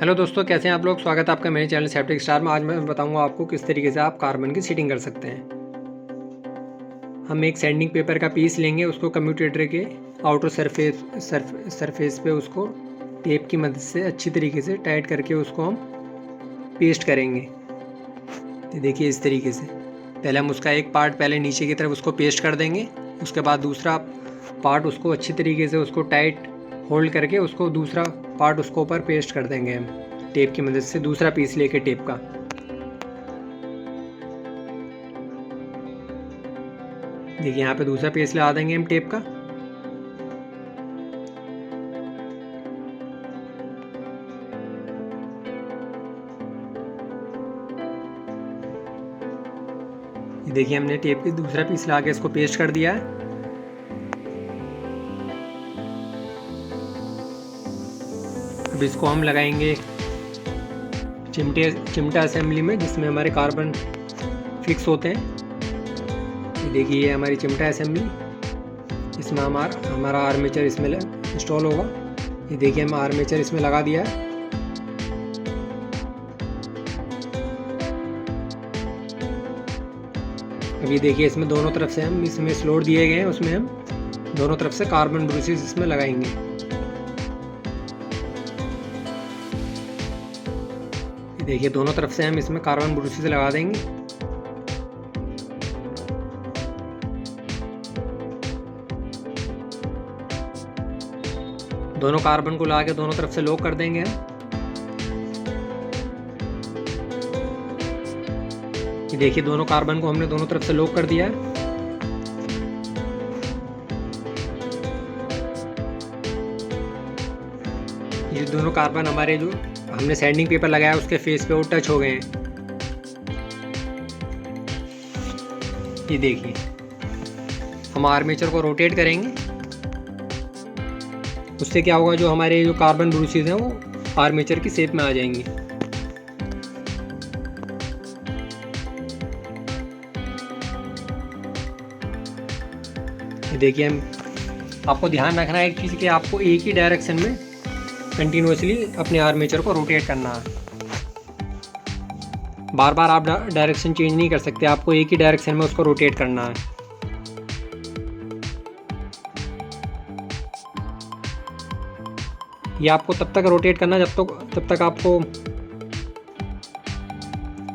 Hello दोस्तों, कैसे हैं आप लोग। स्वागत है आपका मेरे चैनल सेफ्टी स्टार में। आज मैं बताऊंगा आपको किस तरीके से आप कार्बन की सीटिंग कर सकते हैं। हम एक सैंडिंग पेपर का पीस लेंगे, उसको कम्यूटेटर के आउटर सरफेस पे उसको टेप की मदद से अच्छी तरीके से टाइट करके उसको हम पेस्ट करेंगे। तो देखिए इस तरीके से पहले हम उसका एक पार्ट पहले नीचे की तरफ उसको पेस्ट कर देंगे। उसके बाद दूसरा पार्ट उसको अच्छी तरीके से उसको टाइट होल्ड करके उसको दूसरा पार्ट उसको ऊपर पेस्ट कर देंगे हम टेप की मदद से, दूसरा पीस लेके टेप का। देखिए यहाँ पे दूसरा पीस लगा देंगे हम टेप का। ये देखिए हमने टेप की दूसरा पीस लगा के इसको पेस्ट कर दिया है। अब इसको हम लगाएंगे चिमटा असेंबली में, जिसमें हमारे कार्बन फिक्स होते हैं। ये देखिए ये हमारी चिमटा असेंबली, इसमें हमारा आर्मेचर इसमें इंस्टॉल होगा। ये देखिए हम आर्मेचर इसमें लगा दिया है। अभी देखिए इसमें दोनों तरफ से हम इसमें स्लॉट दिए गए हैं, उसमें हम दोनों तरफ से कार्बन ब्रूसेस इसमें लगाएंगे। देखिए दोनों तरफ से हम इसमें कार्बन ब्रूसेस लगा देंगे। दोनों कार्बन को लगा के दोनों तरफ से लॉक कर देंगे हम। ये देखिए दोनों कार्बन को हमने दोनों तरफ से लॉक कर दिया है। ये दोनों कार्बन हमारे जो हमने सैंडिंग पेपर लगाया उसके फेस पे वो टच हो गए हैं। ये देखिए हम आर्मेचर को रोटेट करेंगे, उससे क्या होगा, जो हमारे जो कार्बन ब्रूसेस हैं वो आर्मेचर की शेप में आ जाएंगे। ये देखिए हम आपको ध्यान रखना है एक चीज़ कि आपको एक ही डायरेक्शन में कंटिन्यूसली अपने आर्मेचर को रोटेट करना है। बार बार आप डायरेक्शन चेंज नहीं कर सकते, आपको एक ही डायरेक्शन में उसको रोटेट करना है। ये आपको तब तक रोटेट करना जब तक आपको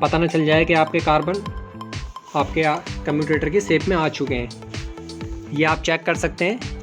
पता न चल जाए कि आपके कार्बन आपके कम्यूटेटर की शेप में आ चुके हैं। ये आप चेक कर सकते हैं।